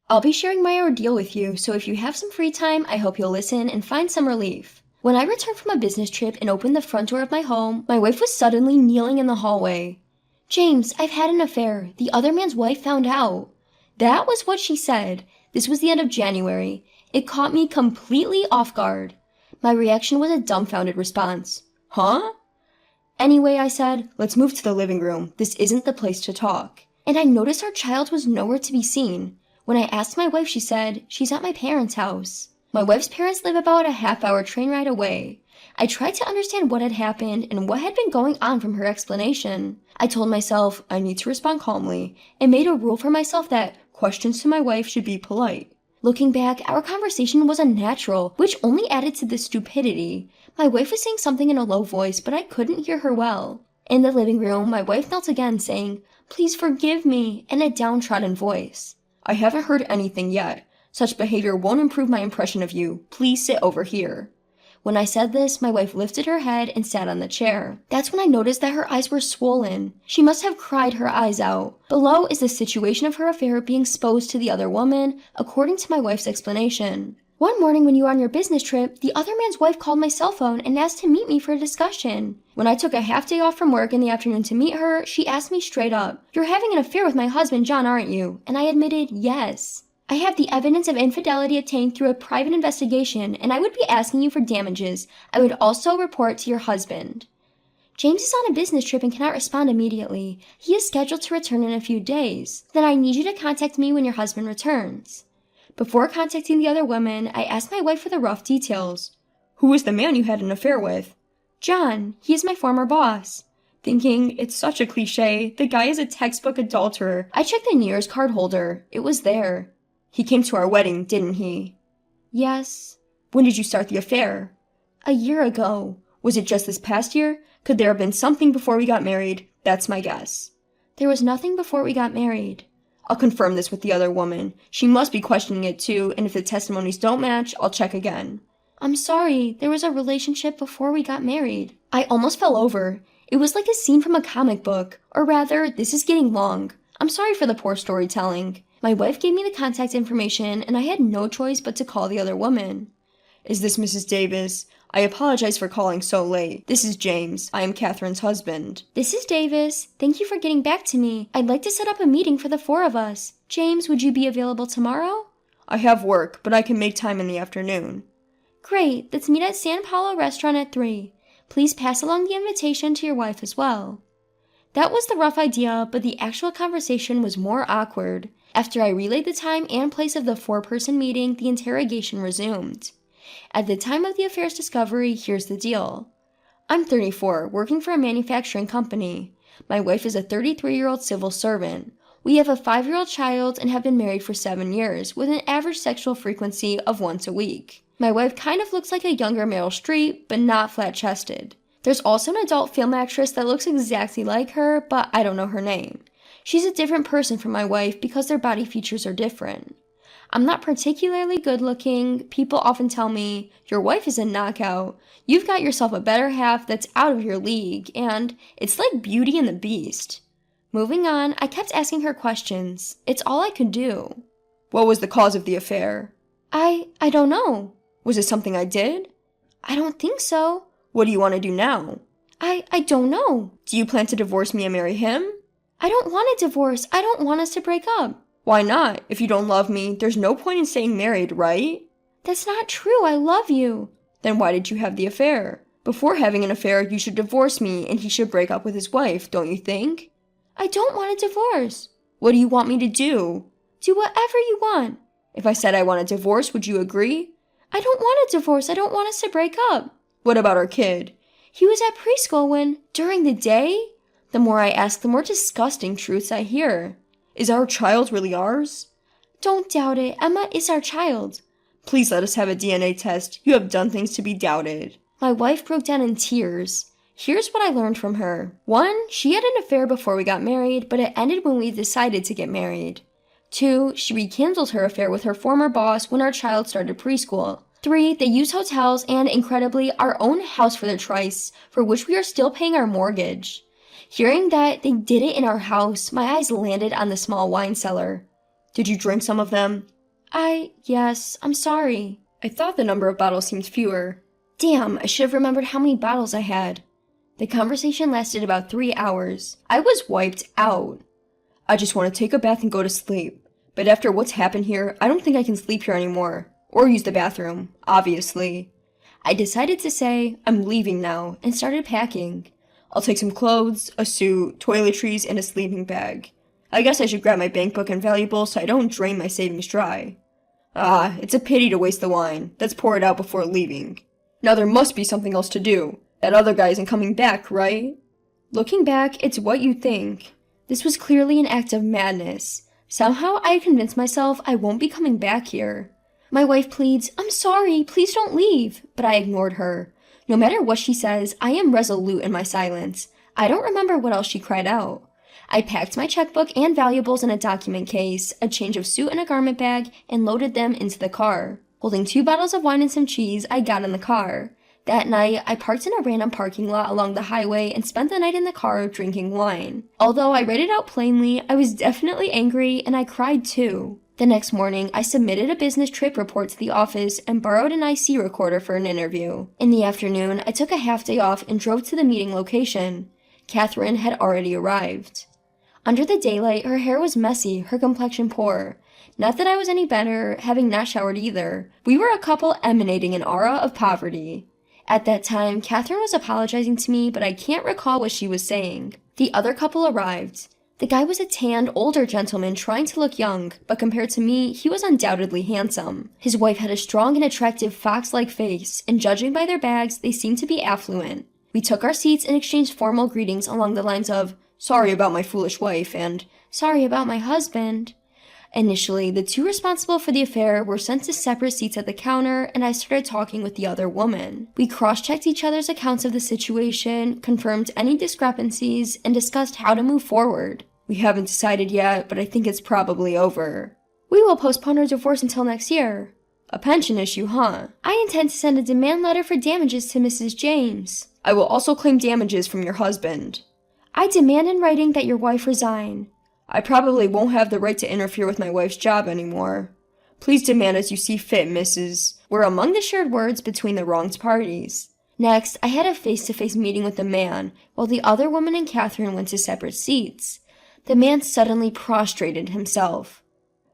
I'll be sharing my ordeal with you, so if you have some free time, I hope you'll listen and find some relief. When I returned from a business trip and opened the front door of my home, my wife was suddenly kneeling in the hallway. "James, I've had an affair. The other man's wife found out." That was what she said. This was the end of January. It caught me completely off guard. My reaction was a dumbfounded response. "Huh?" "Anyway," I said, "let's move to the living room. This isn't the place to talk." And I noticed our child was nowhere to be seen. When I asked my wife, she said, "She's at my parents' house." My wife's parents live about a half-hour train ride away. I tried to understand what had happened and what had been going on from her explanation. I told myself I need to respond calmly and made a rule for myself that questions to my wife should be polite. Looking back, our conversation was unnatural, which only added to the stupidity. My wife was saying something in a low voice, but I couldn't hear her well. In the living room, my wife knelt again, saying, "Please forgive me," in a downtrodden voice. "I haven't heard anything yet. Such behavior won't improve my impression of you. Please sit over here." When I said this, my wife lifted her head and sat on the chair. That's when I noticed that her eyes were swollen. She must have cried her eyes out. Below is the situation of her affair being exposed to the other woman, according to my wife's explanation. "One morning when you were on your business trip, the other man's wife called my cell phone and asked to meet me for a discussion. When I took a half day off from work in the afternoon to meet her, she asked me straight up, 'You're having an affair with my husband John, aren't you?' And I admitted yes. I have the evidence of infidelity obtained through a private investigation, and I would be asking you for damages. I would also report to your husband. James is on a business trip and cannot respond immediately. He is scheduled to return in a few days. Then I need you to contact me when your husband returns." Before contacting the other woman, I asked my wife for the rough details. "Who was the man you had an affair with?" "John. He is my former boss." Thinking, it's such a cliche, the guy is a textbook adulterer. I checked the New Year's card holder. It was there. "He came to our wedding, didn't he?" "Yes." "When did you start the affair?" "A year ago." "Was it just this past year? Could there have been something before we got married? That's my guess." "There was nothing before we got married." "I'll confirm this with the other woman. She must be questioning it too, and if the testimonies don't match, I'll check again." "I'm sorry, there was a relationship before we got married." I almost fell over. It was like a scene from a comic book. Or rather, this is getting long. I'm sorry for the poor storytelling. My wife gave me the contact information, and I had no choice but to call the other woman. "Is this Mrs. Davis? I apologize for calling so late. This is James. I am Catherine's husband." "This is Davis. Thank you for getting back to me. I'd like to set up a meeting for the four of us. James, would you be available tomorrow?" "I have work, but I can make time in the afternoon." "Great. Let's meet at San Paulo Restaurant at 3. Please pass along the invitation to your wife as well." That was the rough idea, but the actual conversation was more awkward. After I relayed the time and place of the 4-person meeting, the interrogation resumed. At the time of the affair's discovery, here's the deal. I'm 34, working for a manufacturing company. My wife is a 33-year-old civil servant. We have a 5-year-old child and have been married for 7 years, with an average sexual frequency of once a week. My wife kind of looks like a younger Meryl Streep, but not flat-chested. There's also an adult film actress that looks exactly like her, but I don't know her name. She's a different person from my wife because their body features are different. I'm not particularly good-looking. People often tell me, "Your wife is a knockout. You've got yourself a better half that's out of your league," and it's like Beauty and the Beast. Moving on, I kept asking her questions. It's all I could do. "What was the cause of the affair?" I don't know." "Was it something I did?" "I don't think so." "What do you want to do now?" I don't know." "Do you plan to divorce me and marry him?" "I don't want a divorce. I don't want us to break up." "Why not? If you don't love me, there's no point in staying married, right?" "That's not true. I love you." "Then why did you have the affair? Before having an affair, you should divorce me and he should break up with his wife, don't you think?" "I don't want a divorce." "What do you want me to do?" "Do whatever you want." "If I said I want a divorce, would you agree?" "I don't want a divorce. I don't want us to break up." "What about our kid?" "He was at preschool when, during the day?" The more I ask, the more disgusting truths I hear. "Is our child really ours?" "Don't doubt it. Emma is our child." "Please let us have a DNA test. You have done things to be doubted." My wife broke down in tears. Here's what I learned from her. 1, she had an affair before we got married, but it ended when we decided to get married. 2, she rekindled her affair with her former boss when our child started preschool. 3, they use hotels and, incredibly, our own house for their trysts, for which we are still paying our mortgage. Hearing that they did it in our house, my eyes landed on the small wine cellar. "Did you drink some of them?" Yes, I'm sorry. I thought the number of bottles seemed fewer. Damn, I should have remembered how many bottles I had. The conversation lasted about 3 hours. I was wiped out. I just want to take a bath and go to sleep. But after what's happened here, I don't think I can sleep here anymore. Or use the bathroom, obviously. I decided to say, I'm leaving now, and started packing. I'll take some clothes, a suit, toiletries, and a sleeping bag. I guess I should grab my bank book and valuables so I don't drain my savings dry. It's a pity to waste the wine. Let's pour it out before leaving. Now there must be something else to do. That other guy isn't coming back, right? Looking back, it's what you think. This was clearly an act of madness. Somehow I had convinced myself I won't be coming back here. My wife pleads, I'm sorry, please don't leave, but I ignored her. No matter what she says, I am resolute in my silence. I don't remember what else she cried out. I packed my checkbook and valuables in a document case, a change of suit and a garment bag, and loaded them into the car. Holding 2 bottles of wine and some cheese, I got in the car. That night, I parked in a random parking lot along the highway and spent the night in the car drinking wine. Although I read it out plainly, I was definitely angry and I cried too. The next morning, I submitted a business trip report to the office and borrowed an IC recorder for an interview. In the afternoon, I took a half day off and drove to the meeting location. Catherine had already arrived. Under the daylight, her hair was messy, her complexion poor. Not that I was any better, having not showered either. We were a couple emanating an aura of poverty. At that time, Catherine was apologizing to me, but I can't recall what she was saying. The other couple arrived. The guy was a tanned, older gentleman trying to look young, but compared to me, he was undoubtedly handsome. His wife had a strong and attractive fox-like face, and judging by their bags, they seemed to be affluent. We took our seats and exchanged formal greetings along the lines of, sorry about my foolish wife, and sorry about my husband. Initially, the 2 responsible for the affair were sent to separate seats at the counter, and I started talking with the other woman. We cross-checked each other's accounts of the situation, confirmed any discrepancies, and discussed how to move forward. We haven't decided yet, but I think it's probably over. We will postpone our divorce until next year. A pension issue, huh? I intend to send a demand letter for damages to Mrs. James. I will also claim damages from your husband. I demand in writing that your wife resign. I probably won't have the right to interfere with my wife's job anymore. Please demand as you see fit, Mrs. were among the shared words between the wronged parties. Next, I had a face-to-face meeting with the man, while the other woman and Catherine went to separate seats. The man suddenly prostrated himself.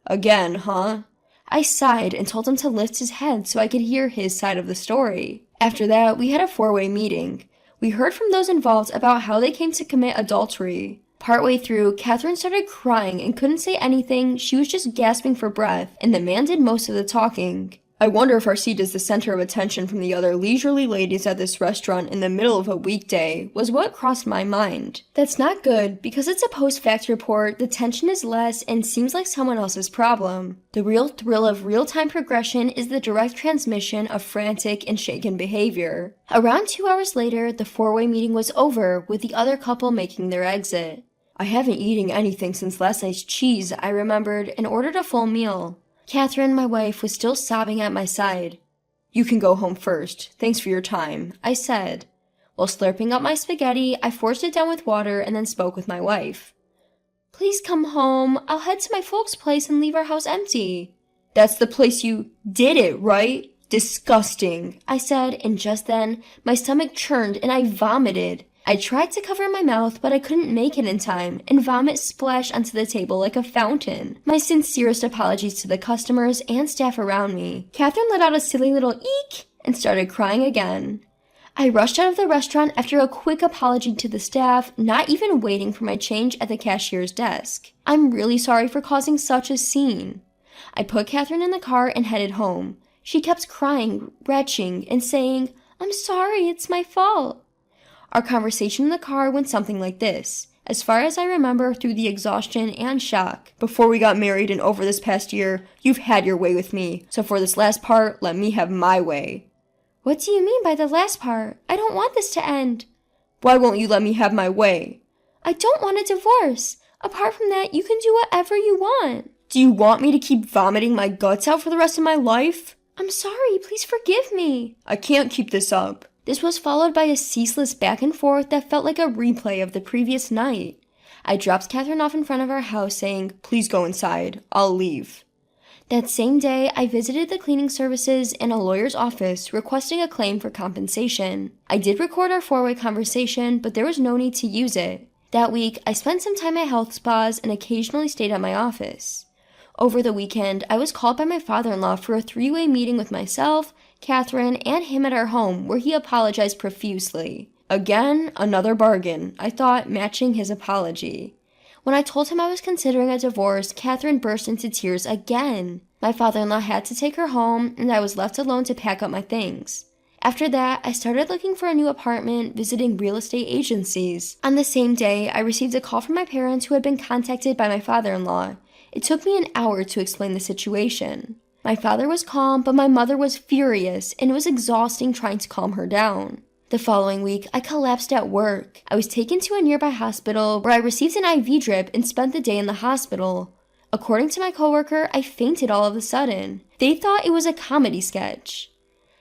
Again, huh? I sighed and told him to lift his head so I could hear his side of the story. After that, we had a 4-way meeting. We heard from those involved about how they came to commit adultery. Partway through, Catherine started crying and couldn't say anything. She was just gasping for breath, and the man did most of the talking. I wonder if our seat is the center of attention from the other leisurely ladies at this restaurant in the middle of a weekday, was what crossed my mind. That's not good, because it's a post-fact report, the tension is less, and seems like someone else's problem. The real thrill of real-time progression is the direct transmission of frantic and shaken behavior. Around 2 hours later, the 4-way meeting was over, with the other couple making their exit. I haven't eaten anything since last night's cheese, I remembered, and ordered a full meal. Catherine, my wife, was still sobbing at my side. You can go home first. Thanks for your time, I said. While slurping up my spaghetti, I forced it down with water and then spoke with my wife. Please come home. I'll head to my folks' place and leave our house empty. That's the place you did it, right? Disgusting, I said, and just then, my stomach churned and I vomited. I tried to cover my mouth, but I couldn't make it in time, and vomit splashed onto the table like a fountain. My sincerest apologies to the customers and staff around me. Catherine let out a silly little eek and started crying again. I rushed out of the restaurant after a quick apology to the staff, not even waiting for my change at the cashier's desk. I'm really sorry for causing such a scene. I put Catherine in the car and headed home. She kept crying, retching, and saying, I'm sorry, it's my fault. Our conversation in the car went something like this, as far as I remember through the exhaustion and shock. Before we got married and over this past year, you've had your way with me, so for this last part, let me have my way. What do you mean by the last part? I don't want this to end. Why won't you let me have my way? I don't want a divorce. Apart from that, you can do whatever you want. Do you want me to keep vomiting my guts out for the rest of my life? I'm sorry, please forgive me. I can't keep this up. This was followed by a ceaseless back and forth that felt like a replay of the previous night. I dropped Catherine off in front of our house saying, please go inside, I'll leave. That same day, I visited the cleaning services and a lawyer's office requesting a claim for compensation. I did record our four-way conversation, but there was no need to use it. That week, I spent some time at health spas and occasionally stayed at my office. Over the weekend, I was called by my father-in-law for a three-way meeting with myself, Catherine, and him at our home, where he apologized profusely. Again, another bargain, I thought, matching his apology. When I told him I was considering a divorce, Catherine burst into tears again. My father-in-law had to take her home, and I was left alone to pack up my things. After that, I started looking for a new apartment, visiting real estate agencies. On the same day, I received a call from my parents who had been contacted by my father-in-law. It took me an hour to explain the situation. My father was calm, but my mother was furious, and it was exhausting trying to calm her down. The following week, I collapsed at work. I was taken to a nearby hospital where I received an IV drip and spent the day in the hospital. According to my coworker, I fainted all of a sudden. They thought it was a comedy sketch.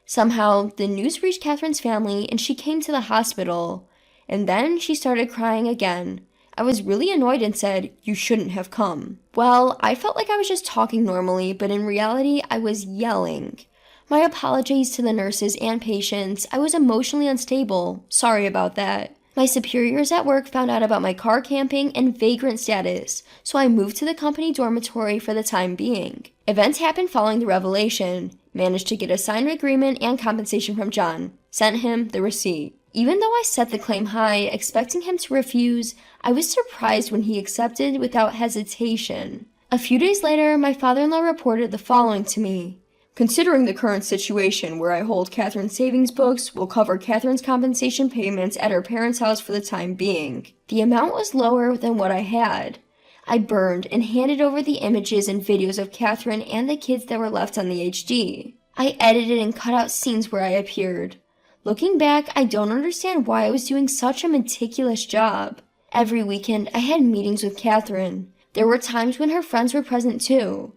Somehow, the news reached Catherine's family and she came to the hospital. And then she started crying again. I was really annoyed and said, "You shouldn't have come." Well, I felt like I was just talking normally, but in reality, I was yelling. My apologies to the nurses and patients. I was emotionally unstable. Sorry about that. My superiors at work found out about my car camping and vagrant status, so I moved to the company dormitory for the time being. Events happened following the revelation. Managed to get a signed agreement and compensation from John. Sent him the receipt. Even though I set the claim high, expecting him to refuse, I was surprised when he accepted without hesitation. A few days later, my father-in-law reported the following to me. Considering the current situation where I hold Catherine's savings books, will cover Catherine's compensation payments at her parents' house for the time being. The amount was lower than what I had. I burned and handed over the images and videos of Catherine and the kids that were left on the HD. I edited and cut out scenes where I appeared. Looking back, I don't understand why I was doing such a meticulous job. Every weekend, I had meetings with Catherine. There were times when her friends were present too.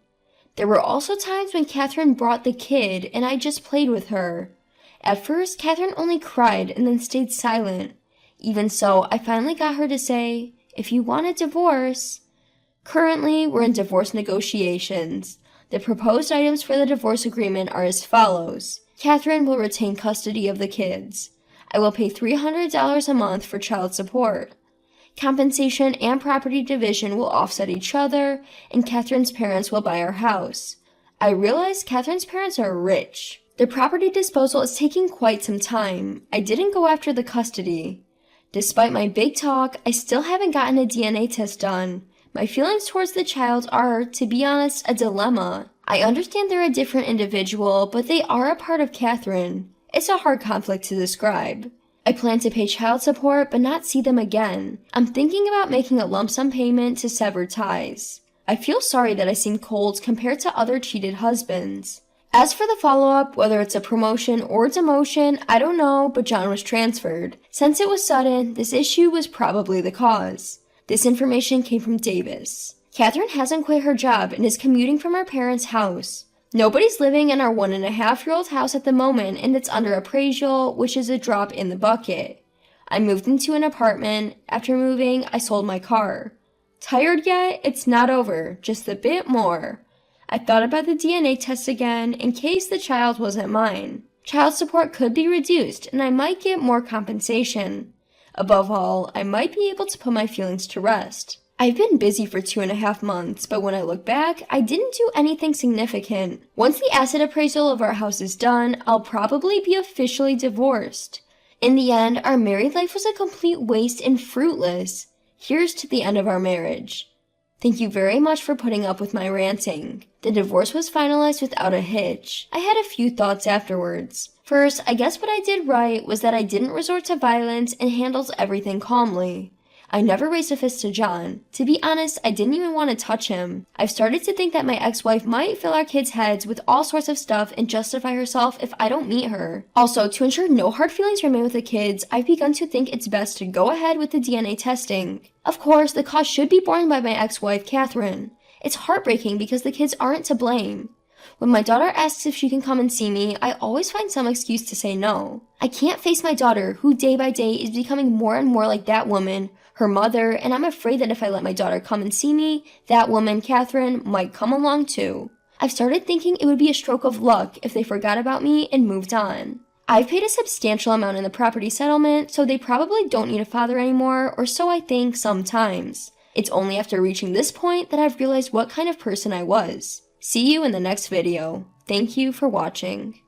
There were also times when Catherine brought the kid and I just played with her. At first, Catherine only cried and then stayed silent. Even so, I finally got her to say, "If you want a divorce." Currently, we're in divorce negotiations. The proposed items for the divorce agreement are as follows. Catherine will retain custody of the kids. I will pay $300 a month for child support. Compensation and property division will offset each other, and Catherine's parents will buy our house. I realize Catherine's parents are rich. The property disposal is taking quite some time. I didn't go after the custody. Despite my big talk, I still haven't gotten a DNA test done. My feelings towards the child are, to be honest, a dilemma. I understand they're a different individual, but they are a part of Catherine. It's a hard conflict to describe. I plan to pay child support but not see them again. I'm thinking about making a lump sum payment to sever ties. I feel sorry that I seem cold compared to other cheated husbands. As for the follow-up, whether it's a promotion or demotion, I don't know, but John was transferred. Since it was sudden, this issue was probably the cause. This information came from Davis. Catherine hasn't quit her job and is commuting from her parents' house. Nobody's living in our 1.5-year-old house at the moment, and it's under appraisal, which is a drop in the bucket. I moved into an apartment. After moving, I sold my car. Tired yet? It's not over, just a bit more. I thought about the DNA test again in case the child wasn't mine. Child support could be reduced, and I might get more compensation. Above all, I might be able to put my feelings to rest. I've been busy for 2.5 months, but when I look back, I didn't do anything significant. Once the asset appraisal of our house is done, I'll probably be officially divorced. In the end, our married life was a complete waste and fruitless. Here's to the end of our marriage. Thank you very much for putting up with my ranting. The divorce was finalized without a hitch. I had a few thoughts afterwards. First, I guess what I did right was that I didn't resort to violence and handled everything calmly. I never raised a fist to John. To be honest, I didn't even want to touch him. I've started to think that my ex-wife might fill our kids' heads with all sorts of stuff and justify herself if I don't meet her. Also, to ensure no hard feelings remain with the kids, I've begun to think it's best to go ahead with the DNA testing. Of course, the cost should be borne by my ex-wife, Catherine. It's heartbreaking because the kids aren't to blame. When my daughter asks if she can come and see me, I always find some excuse to say no. I can't face my daughter, who day by day is becoming more and more like that woman, her mother, and I'm afraid that if I let my daughter come and see me, that woman, Catherine, might come along too. I've started thinking it would be a stroke of luck if they forgot about me and moved on. I've paid a substantial amount in the property settlement, so they probably don't need a father anymore, or so I think sometimes. It's only after reaching this point that I've realized what kind of person I was. See you in the next video. Thank you for watching.